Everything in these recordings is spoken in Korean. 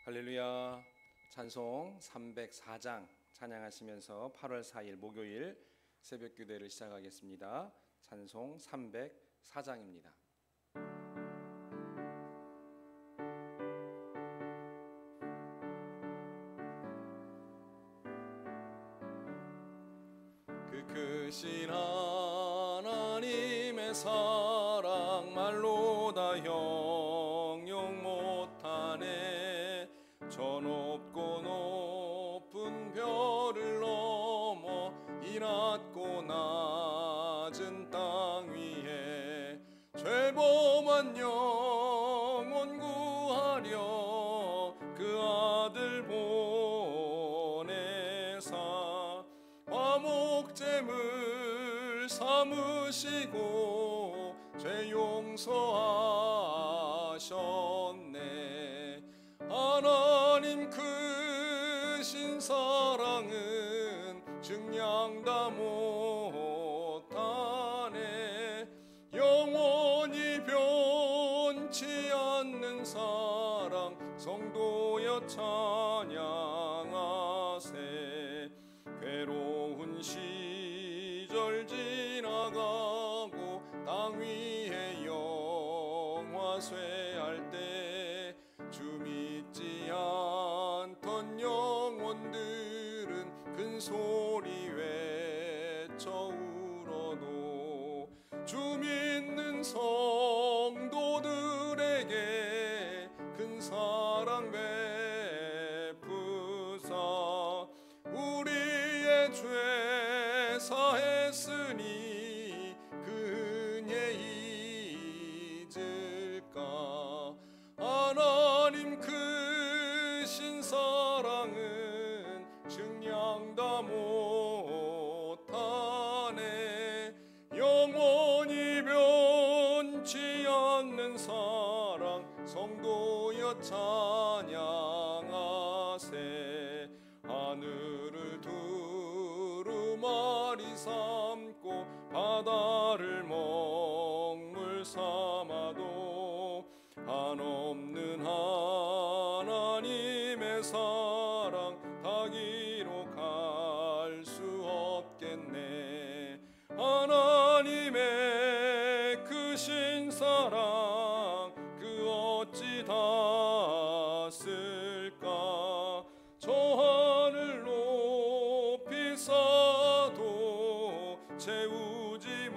할렐루야. 찬송 304장 찬양하시면서 8월 4일 목요일 새벽 기도를 시작하겠습니다. 찬송 304장입니다. 그 크신 하나님의 사랑 말로 다 형용 못하네. 저 높고 높은 별을 넘어 이 낮고 낮은 땅 위에 죄범한 영혼 구하려 그 아들 보내사 화목제물 삼으시고 죄 용서하셨네. 하나님 크신 사랑은 증량 다 못하네. 영원히 변치 않는 사랑 성도여 찬양하세. 괴로운 시절 지나가고 땅 위에 영화 쇠할 때 주 믿지 않던 영혼들은 큰 소리 외쳐 울어도 주 믿는 성도들에게 큰 사랑 베푸사 우리의 죄 사했으니 그 은혜 잊을까. 하나님 크신 사랑은 증량 다 못하네. 영원히 변치 않는 사랑 성도여 찬양하세. 하늘을 두루마리 삼고 바다를 먹물 삼아도 한없는 하나님의 사랑 다 기록할 수 없겠네. 하나님의 크신 사랑 그 어찌 다 쓸까. 저 하늘 높이 쌓아도 채우지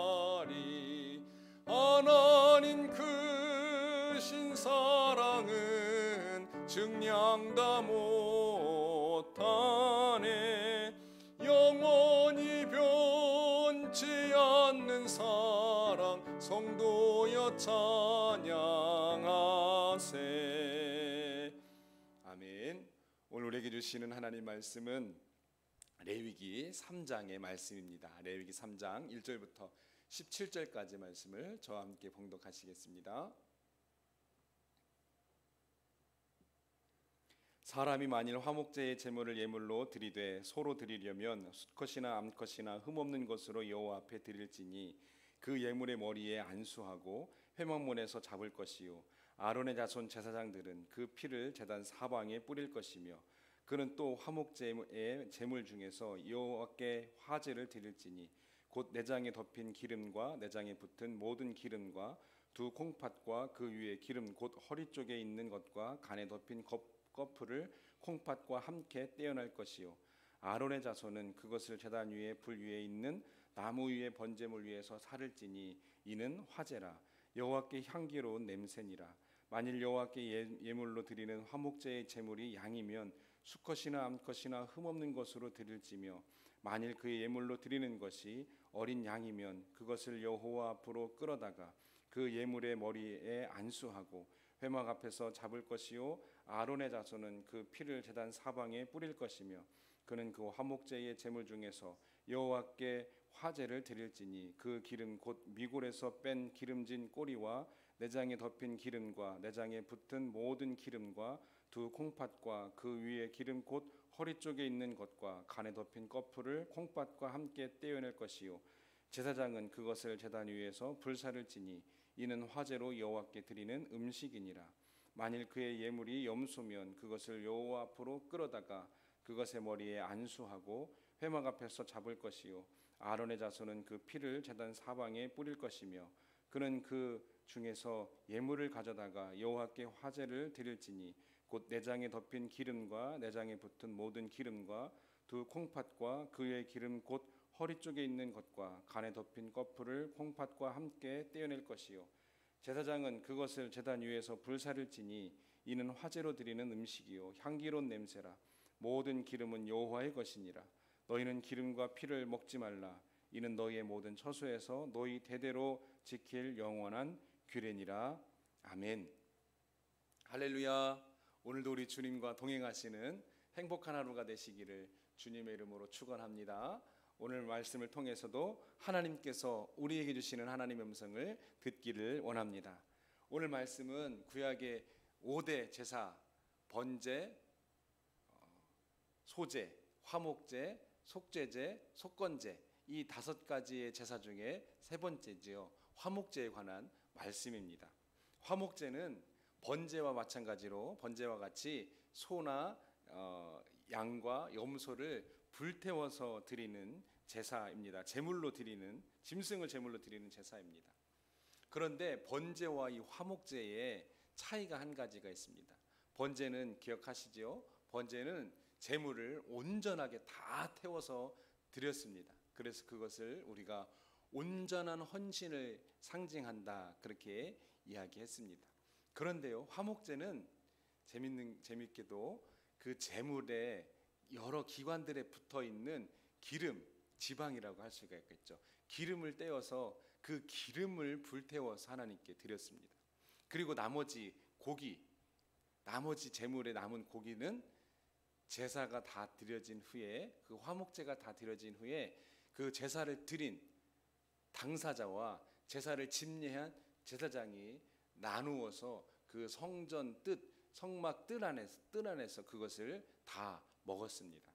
못하리. 하나님 크신 사랑은 증량 다 못하네. 영원히 변치 않는 사랑 성도여 찬양하세. 아멘. 오늘 우리에게 주시는 하나님 말씀은 레위기 3장의 말씀입니다. 레위기 3장 1절부터 17절까지 말씀을 저와 함께 봉독하시겠습니다. 사람이 만일 화목제의 제물을 예물로 드리되 소로 드리려면 수컷이나 암컷이나 흠없는 것으로 여호와 앞에 드릴지니 그 예물의 머리에 안수하고 회막문에서 잡을 것이요 아론의 자손 제사장들은 그 피를 제단 사방에 뿌릴 것이며 그는 또 화목제의 제물 중에서 여호와께 화제를 드릴지니 곧 내장에 덮인 기름과 내장에 붙은 모든 기름과 두 콩팥과 그 위에 기름 곧 허리 쪽에 있는 것과 간에 덮인 거풀을 콩팥과 함께 떼어낼 것이요 아론의 자손은 그것을 제단 위에 불 위에 있는 나무 위에 번제물 위에서 살을 찌니 이는 화제라. 여호와께 향기로운 냄새니라. 만일 여호와께 예물로 드리는 화목제의 제물이 양이면 수컷이나 암컷이나 흠없는 것으로 드릴지며 만일 그의 예물로 드리는 것이 어린 양이면 그것을 여호와 앞으로 끌어다가 그 예물의 머리에 안수하고 회막 앞에서 잡을 것이요 아론의 자손은 그 피를 제단 사방에 뿌릴 것이며 그는 그 화목제의 제물 중에서 여호와께 화제를 드릴지니 그 기름 곧 미골에서 뺀 기름진 꼬리와 내장에 덮인 기름과 내장에 붙은 모든 기름과 두 콩팥과 그 위에 기름 곧 허리 쪽에 있는 것과 간에 덮인 거풀을 콩팥과 함께 떼어낼 것이요 제사장은 그것을 제단 위에서 불사를 지니 이는 화제로 여호와께 드리는 음식이니라. 만일 그의 예물이 염소면 그것을 여호와 앞으로 끌어다가 그것의 머리에 안수하고 회막 앞에서 잡을 것이요 아론의 자손은 그 피를 제단 사방에 뿌릴 것이며 그는 그 중에서 예물을 가져다가 여호와께 화제를 드릴지니 곧 내장에 덮인 기름과 내장에 붙은 모든 기름과 두 콩팥과 그의 기름 곧 허리 쪽에 있는 것과 간에 덮인 꺼풀을 콩팥과 함께 떼어낼 것이요 제사장은 그것을 제단 위에서 불사를 지니 이는 화제로 드리는 음식이요 향기로운 냄새라 모든 기름은 여호와의 것이니라 너희는 기름과 피를 먹지 말라 이는 너희의 모든 처소에서 너희 대대로 지킬 영원한 규례니라. 아멘. 할렐루야. 오늘도 우리 주님과 동행하시는 행복한 하루가 되시기를 주님의 이름으로 축원합니다. 오늘 말씀을 통해서도 하나님께서 우리에게 주시는 하나님의 음성을 듣기를 원합니다. 오늘 말씀은 구약의 5대 제사, 번제, 소제, 화목제, 속죄제, 속건제 이 5가지의 제사 중에 세 번째지요. 화목제에 관한 말씀입니다. 화목제는 번제와 마찬가지로 번제와 같이 소나 양과 염소를 불태워서 드리는 제사입니다. 제물로 드리는 짐승을 제물로 드리는 제사입니다. 그런데 번제와 이 화목제에 차이가 한 가지가 있습니다. 번제는 기억하시죠? 번제는 제물을 온전하게 다 태워서 드렸습니다. 그래서 그것을 우리가 온전한 헌신을 상징한다 그렇게 이야기했습니다. 그런데요, 화목제는 재밌게도 그 제물에 여러 기관들에 붙어 있는 기름, 지방이라고 할 수가 있겠죠. 기름을 떼어서 그 기름을 불태워서 하나님께 드렸습니다. 그리고 나머지 고기, 나머지 제물에 남은 고기는 제사가 다 드려진 후에 그 화목제가 다 드려진 후에 그 제사를 드린 당사자와 제사를 집례한 제사장이 나누어서 그 성전 성막 뜰 안에서 그것을 다 먹었습니다.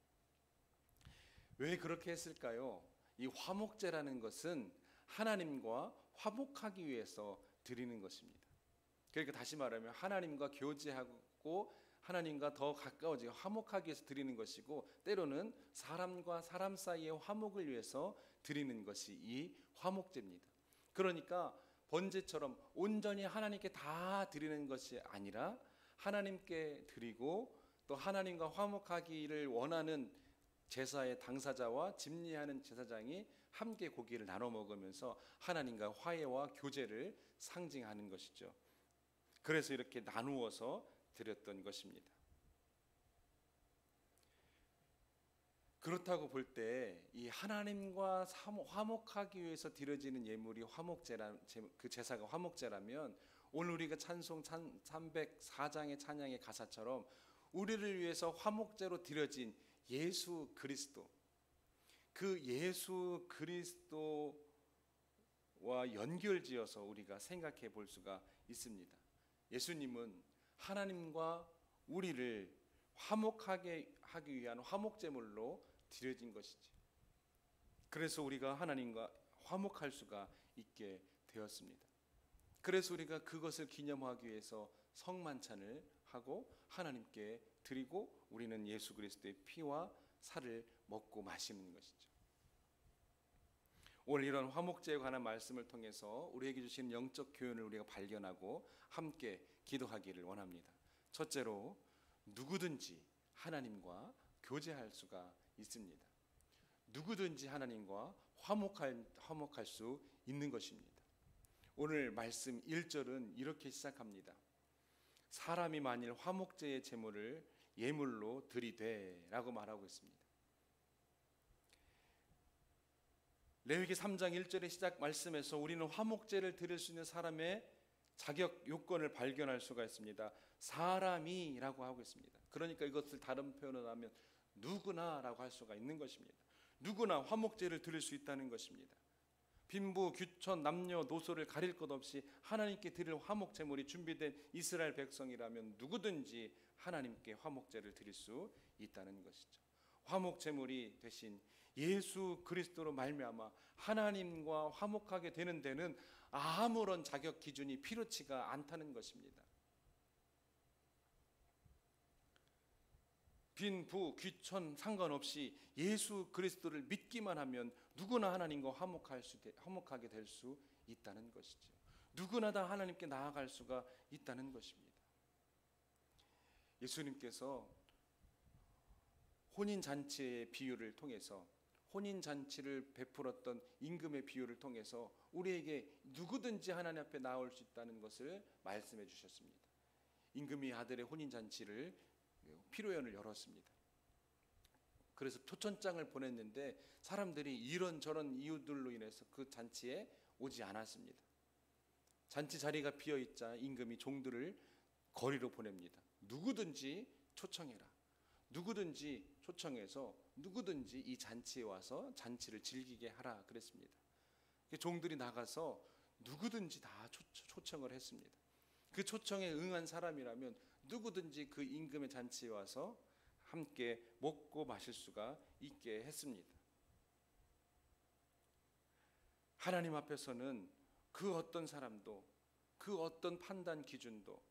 왜 그렇게 했을까요? 이 화목제라는 것은 하나님과 화목하기 위해서 드리는 것입니다. 그러니까 다시 말하면 하나님과 교제하고 하나님과 더 가까워지고 화목하기 위해서 드리는 것이고 때로는 사람과 사람 사이의 화목을 위해서 드리는 것이 이 화목제입니다. 그러니까 번제처럼 온전히 하나님께 다 드리는 것이 아니라 하나님께 드리고 또 하나님과 화목하기를 원하는 제사의 당사자와 집례하는 제사장이 함께 고기를 나눠 먹으면서 하나님과 화해와 교제를 상징하는 것이죠. 그래서 이렇게 나누어서 드렸던 것입니다. 그렇다고 볼 때 이 하나님과 화목하기 위해서 드려지는 예물이 그 제사가 화목제라면 오늘 우리가 찬송 304장의 찬양의 가사처럼 우리를 위해서 화목제로 드려진 예수 그리스도, 그 예수 그리스도와 연결지어서 우리가 생각해 볼 수가 있습니다. 예수님은 하나님과 우리를 화목하게 하기 위한 화목제물로 드려진 것이지. 그래서 우리가 하나님과 화목할 수가 있게 되었습니다. 그래서 우리가 그것을 기념하기 위해서 성만찬을 하고 하나님께 드리고 우리는 예수 그리스도의 피와 살을 먹고 마시는 것이죠. 오늘 이런 화목제에 관한 말씀을 통해서 우리에게 주신 영적 교훈을 우리가 발견하고 함께 기도하기를 원합니다. 첫째로 누구든지 하나님과 교제할 수가 있습니다. 누구든지 하나님과 화목할 수 있는 것입니다. 오늘 말씀 1절은 이렇게 시작합니다. 사람이 만일 화목제의 제물을 예물로 드리되 라고 말하고 있습니다. 레위기 3장 1절의 시작 말씀에서 우리는 화목제를 드릴 수 있는 사람의 자격 요건을 발견할 수가 있습니다. 사람이라고 하고 있습니다. 그러니까 이것을 다른 표현으로 하면 누구나라고 할 수가 있는 것입니다. 누구나 화목제를 드릴 수 있다는 것입니다. 빈부, 귀천, 남녀, 노소를 가릴 것 없이 하나님께 드릴 화목제물이 준비된 이스라엘 백성이라면 누구든지 하나님께 화목제를 드릴 수 있다는 것이죠. 화목제물이 대신 예수 그리스도로 말미암아 하나님과 화목하게 되는 데는 아무런 자격 기준이 필요치가 않다는 것입니다. 빈부 귀천 상관없이 예수 그리스도를 믿기만 하면 누구나 하나님과 화목하게 될 수 있다는 것이죠. 누구나 다 하나님께 나아갈 수가 있다는 것입니다. 예수님께서 혼인잔치의 비유를 통해서, 혼인잔치를 베풀었던 임금의 비유를 통해서 우리에게 누구든지 하나님 앞에 나올 수 있다는 것을 말씀해 주셨습니다. 임금이 아들의 혼인잔치를 피로연을 열었습니다. 그래서 초청장을 보냈는데 사람들이 이런저런 이유들로 인해서 그 잔치에 오지 않았습니다. 잔치 자리가 비어있자 임금이 종들을 거리로 보냅니다. 누구든지 초청해라. 누구든지 초청해서 누구든지 이 잔치에 와서 잔치를 즐기게 하라 그랬습니다. 종들이 나가서 누구든지 다 초청을 했습니다. 그 초청에 응한 사람이라면 누구든지 그 임금의 잔치에 와서 함께 먹고 마실 수가 있게 했습니다. 하나님 앞에서는 그 어떤 사람도, 그 어떤 판단 기준도,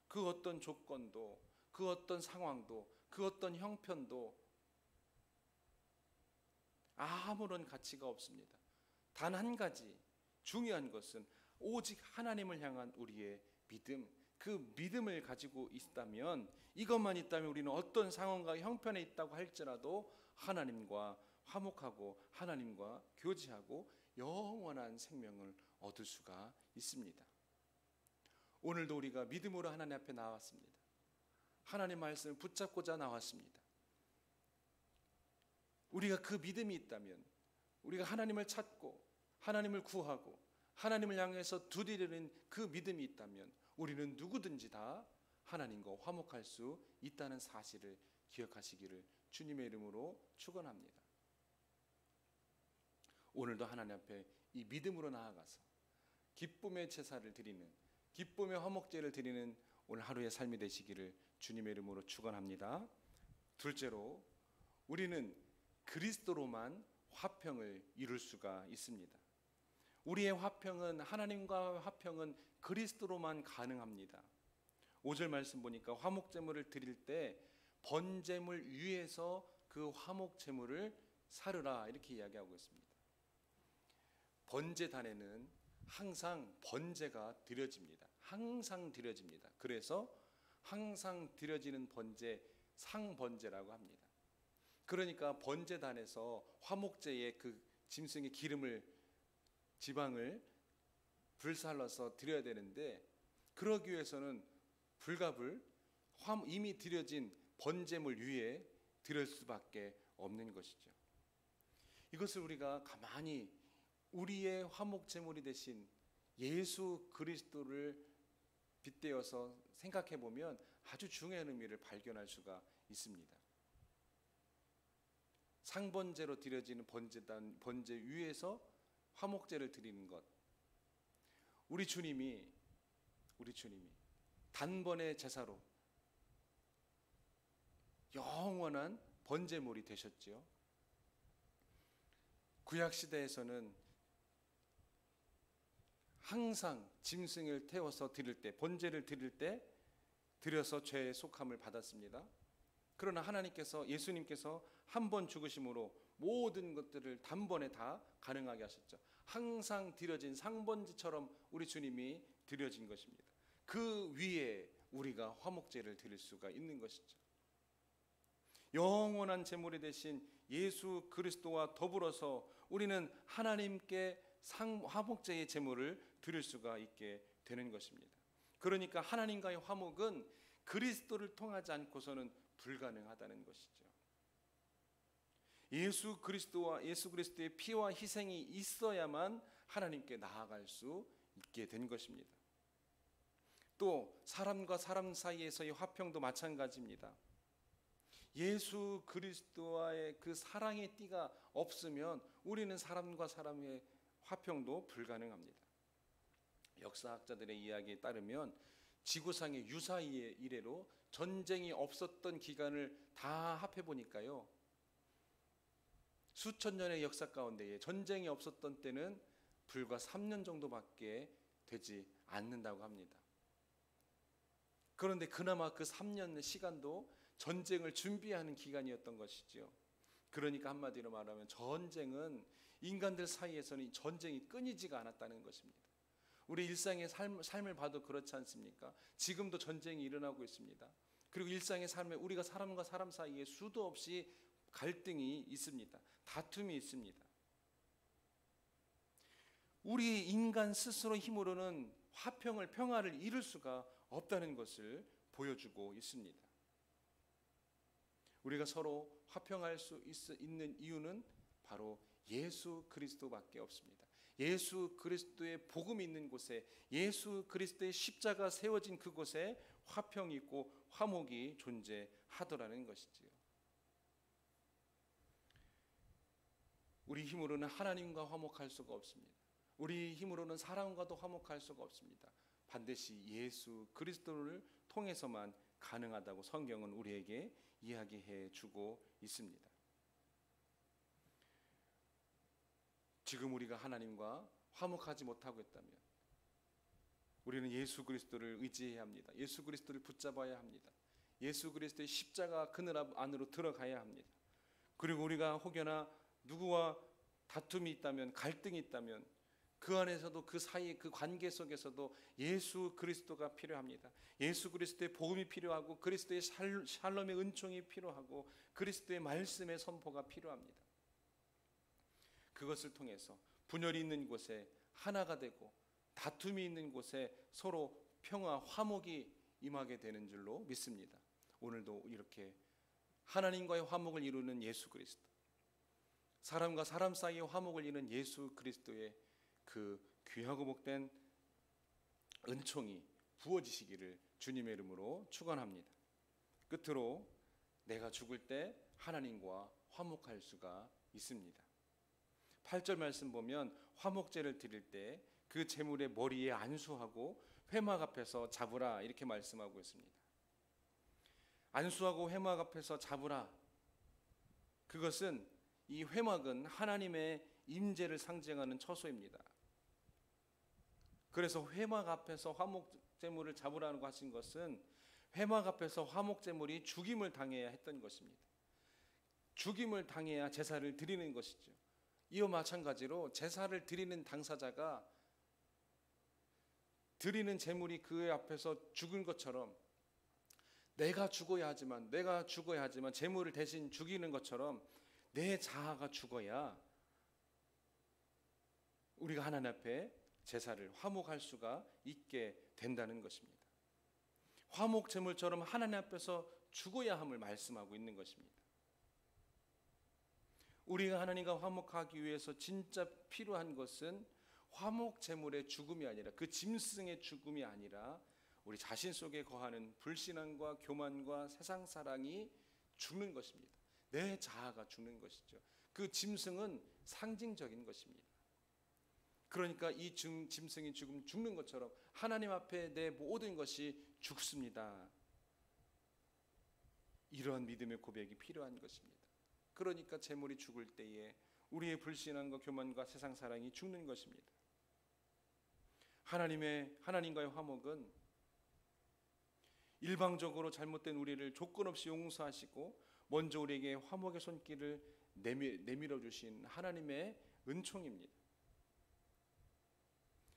그 어떤 조건도, 그 어떤 상황도, 그 어떤 형편도 아무런 가치가 없습니다. 단 한 가지 중요한 것은 오직 하나님을 향한 우리의 믿음, 그 믿음을 가지고 있다면, 이것만 있다면 우리는 어떤 상황과 형편에 있다고 할지라도 하나님과 화목하고 하나님과 교제하고 영원한 생명을 얻을 수가 있습니다. 오늘도 우리가 믿음으로 하나님 앞에 나왔습니다. 하나님 말씀을 붙잡고자 나왔습니다. 우리가 그 믿음이 있다면, 우리가 하나님을 찾고 하나님을 구하고 하나님을 향해서 두드리는 그 믿음이 있다면 우리는 누구든지 다 하나님과 화목할 수 있다는 사실을 기억하시기를 주님의 이름으로 축원합니다. 오늘도 하나님 앞에 이 믿음으로 나아가서 기쁨의 제사를 드리는, 기쁨의 화목제를 드리는 오늘 하루의 삶이 되시기를 주님의 이름으로 축원합니다. 둘째로, 우리는 그리스도로만 화평을 이룰 수가 있습니다. 우리의 화평은, 하나님과 화평은 그리스도로만 가능합니다. 5절 말씀 보니까 화목제물을 드릴 때 번제물 위에서 그 화목제물을 사르라 이렇게 이야기하고 있습니다. 번제단에는 항상 번제가 드려집니다. 항상 드려집니다. 그래서 항상 드려지는 번제, 상번제라고 합니다. 그러니까 번제단에서 화목제의 그 짐승의 기름을, 지방을 불살라서 드려야 되는데, 그러기 위해서는 불갑을 이미 드려진 번제물 위에 드릴 수밖에 없는 것이죠. 이것을 우리가 가만히 우리의 화목제물이 되신 예수 그리스도를 빗대어서 생각해 보면 아주 중요한 의미를 발견할 수가 있습니다. 상번제로 드려지는 번제 위에서 화목제를 드리는 것, 우리 주님이 단번의 제사로 영원한 번제물이 되셨지요. 구약 시대에서는 항상 짐승을 태워서 드릴 때, 번제를 드릴 때 드려서 죄의 속함을 받았습니다. 그러나 하나님께서, 예수님께서 한 번 죽으심으로 모든 것들을 단번에 다 가능하게 하셨죠. 항상 드려진 상번제처럼 우리 주님이 드려진 것입니다. 그 위에 우리가 화목제를 드릴 수가 있는 것이죠. 영원한 제물이 되신 예수 그리스도와 더불어서 우리는 하나님께 화목제의 제물을 드릴 수가 있게 되는 것입니다. 그러니까 하나님과의 화목은 그리스도를 통하지 않고서는 불가능하다는 것이죠. 예수 그리스도의 피와 희생이 있어야만 하나님께 나아갈 수 있게 된 것입니다. 또 사람과 사람 사이에서의 화평도 마찬가지입니다. 예수 그리스도와의 그 사랑의 띠가 없으면 우리는 사람과 사람의 화평도 불가능합니다. 역사학자들의 이야기에 따르면 지구상의 유사의 이래로 전쟁이 없었던 기간을 다 합해 보니까요, 수천 년의 역사 가운데에 전쟁이 없었던 때는 불과 3년 정도밖에 되지 않는다고 합니다. 그런데 그나마 그 3년의 시간도 전쟁을 준비하는 기간이었던 것이죠. 그러니까 한마디로 말하면 전쟁은 인간들 사이에서는 전쟁이 끊이지가 않았다는 것입니다. 우리 일상의 삶을 봐도 그렇지 않습니까? 지금도 전쟁이 일어나고 있습니다. 그리고 일상의 삶에 우리가 사람과 사람 사이에 수도 없이 갈등이 있습니다. 다툼이 있습니다. 우리 인간 스스로 힘으로는 평화를 이룰 수가 없다는 것을 보여주고 있습니다. 우리가 서로 화평할 수 있는 이유는 바로 예수 그리스도밖에 없습니다. 예수 그리스도의 복음이 있는 곳에, 예수 그리스도의 십자가 세워진 그곳에 화평이 있고 화목이 존재하더라는 것이지요. 우리 힘으로는 하나님과 화목할 수가 없습니다. 우리 힘으로는 사람과도 화목할 수가 없습니다. 반드시 예수 그리스도를 통해서만 가능하다고 성경은 우리에게 이야기해 주고 있습니다. 지금 우리가 하나님과 화목하지 못하고 있다면 우리는 예수 그리스도를 의지해야 합니다. 예수 그리스도를 붙잡아야 합니다. 예수 그리스도의 십자가 그늘 안으로 들어가야 합니다. 그리고 우리가 혹여나 누구와 다툼이 있다면, 갈등이 있다면 그 안에서도, 그 사이, 그 관계 속에서도 예수 그리스도가 필요합니다. 예수 그리스도의 복음이 필요하고, 그리스도의 샬롬의 은총이 필요하고, 그리스도의 말씀의 선포가 필요합니다. 그것을 통해서 분열이 있는 곳에 하나가 되고, 다툼이 있는 곳에 서로 평화, 화목이 임하게 되는 줄로 믿습니다. 오늘도 이렇게 하나님과의 화목을 이루는 예수 그리스도, 사람과 사람 사이의 화목을 이루는 예수 그리스도의 그 귀하고 복된 은총이 부어지시기를 주님의 이름으로 축원합니다. 끝으로 내가 죽을 때 하나님과 화목할 수가 있습니다. 8절 말씀 보면 화목제를 드릴 때 그 제물의 머리에 안수하고 회막 앞에서 잡으라 이렇게 말씀하고 있습니다. 안수하고 회막 앞에서 잡으라. 그것은, 이 회막은 하나님의 임재를 상징하는 처소입니다. 그래서 회막 앞에서 화목제물을 잡으라고 하신 것은 회막 앞에서 화목제물이 죽임을 당해야 했던 것입니다. 죽임을 당해야 제사를 드리는 것이죠. 이와 마찬가지로 제사를 드리는 당사자가 드리는 제물이 그 앞에서 죽은 것처럼, 내가 죽어야 하지만 제물을 대신 죽이는 것처럼 내 자아가 죽어야 우리가 하나님 앞에 제사를 화목할 수가 있게 된다는 것입니다. 화목 제물처럼 하나님 앞에서 죽어야 함을 말씀하고 있는 것입니다. 우리가 하나님과 화목하기 위해서 진짜 필요한 것은 화목 제물의 죽음이 아니라, 그 짐승의 죽음이 아니라 우리 자신 속에 거하는 불신앙과 교만과 세상 사랑이 죽는 것입니다. 내 자아가 죽는 것이죠. 그 짐승은 상징적인 것입니다. 그러니까 이 짐승이 죽는 것처럼 하나님 앞에 내 모든 것이 죽습니다. 이러한 믿음의 고백이 필요한 것입니다. 그러니까 제물이 죽을 때에 우리의 불신앙과 교만과 세상 사랑이 죽는 것입니다. 하나님과의 화목은 일방적으로 잘못된 우리를 조건 없이 용서하시고 먼저 우리에게 화목의 손길을 내밀어 주신 하나님의 은총입니다.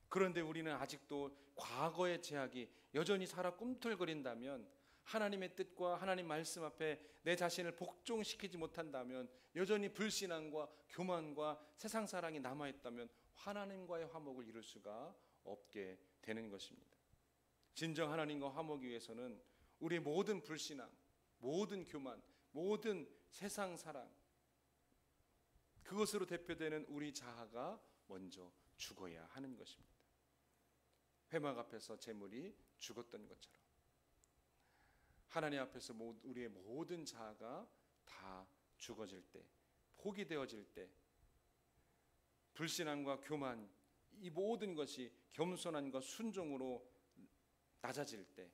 그런데 우리는 아직도 과거의 제약이 여전히 살아 꿈틀거린다면, 하나님의 뜻과 하나님 말씀 앞에 내 자신을 복종시키지 못한다면, 여전히 불신앙과 교만과 세상 사랑이 남아있다면 하나님과의 화목을 이룰 수가 없게 되는 것입니다. 진정 하나님과 화목이 위해서는 우리의 모든 불신앙, 모든 교만, 모든 세상 사랑, 그것으로 대표되는 우리 자아가 먼저 죽어야 하는 것입니다. 회막 앞에서 제물이 죽었던 것처럼 하나님 앞에서 우리의 모든 자아가 다 죽어질 때, 포기되어질 때, 불신앙과 교만, 이 모든 것이 겸손함과 순종으로 낮아질 때,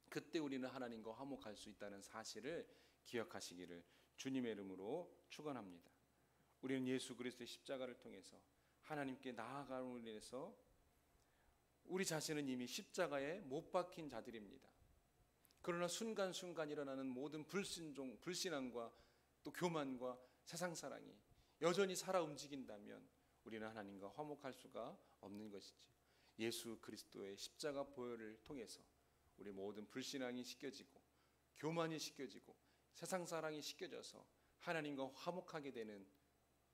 그때 우리는 하나님과 화목할 수 있다는 사실을 기억하시기를 주님의 이름으로 축원합니다. 우리는 예수 그리스도의 십자가를 통해서 하나님께 나아감으로 인해서 우리 자신은 이미 십자가에 못 박힌 자들입니다. 그러나 순간순간 일어나는 모든 불신종, 불신앙과 또 교만과 세상사랑이 여전히 살아 움직인다면 우리는 하나님과 화목할 수가 없는 것이죠. 예수 그리스도의 십자가 보혈을 통해서 우리 모든 불신앙이 씻겨지고 교만이 씻겨지고 세상사랑이 씻겨져서 하나님과 화목하게 되는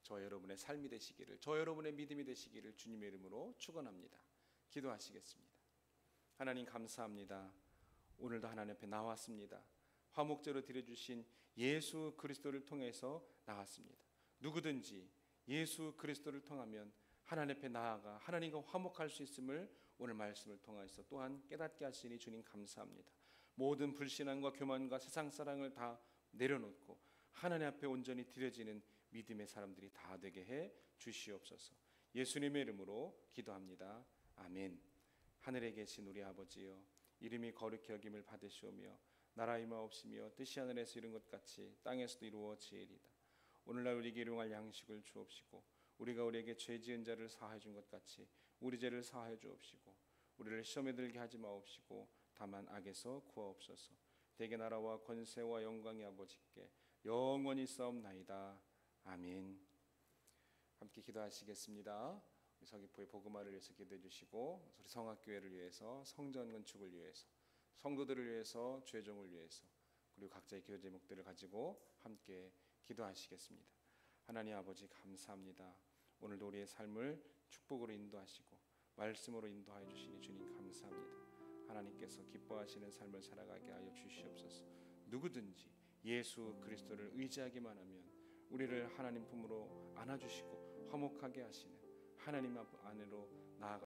저 여러분의 삶이 되시기를, 저 여러분의 믿음이 되시기를 주님의 이름으로 축원합니다. 기도하시겠습니다. 하나님 감사합니다. 오늘도 하나님 앞에 나왔습니다. 화목제로 드려주신 예수 그리스도를 통해서 나왔습니다. 누구든지 예수 그리스도를 통하면 하나님 앞에 나아가 하나님과 화목할 수 있음을 오늘 말씀을 통해서 또한 깨닫게 하시니 주님 감사합니다. 모든 불신앙과 교만과 세상사랑을 다 내려놓고 하나님 앞에 온전히 드려지는 믿음의 사람들이 다 되게 해 주시옵소서. 예수님의 이름으로 기도합니다. 아멘. 하늘에 계신 우리 아버지여, 이름이 거룩히 여김을 받으시오며 나라 임하옵시며 뜻이 하늘에서 이룬 것 같이 땅에서도 이루어지이리다. 오늘날 우리에게 일용할 양식을 주옵시고 우리가 우리에게 죄 지은 자를 사하여 준 것 같이 우리 죄를 사하여 주옵시고 우리를 시험에 들게 하지 마옵시고 다만 악에서 구하옵소서. 대개 나라와 권세와 영광이 아버지께 영원히 있사옵나이다. 아멘. 함께 기도하시겠습니다. 서귀포의 복음화를 위해서 기도해 주시고 우리 성악교회를 위해서 성전 건축을 위해서 성도들을 위해서 죄종을 위해서 그리고 각자의 기도 제목들을 가지고 함께 기도하시겠습니다. 하나님 아버지 감사합니다. 오늘도 우리의 삶을 축복으로 인도하시고 말씀으로 인도하여 주시니 주님 감사합니다. 하나님께서 기뻐하시는 삶을 살아가게 하여 주시옵소서. 누구든지 예수 그리스도를 의지하기만 하면 우리를 하나님 품으로 안아주시고 화목하게 하시는 하나님 안으로 나아가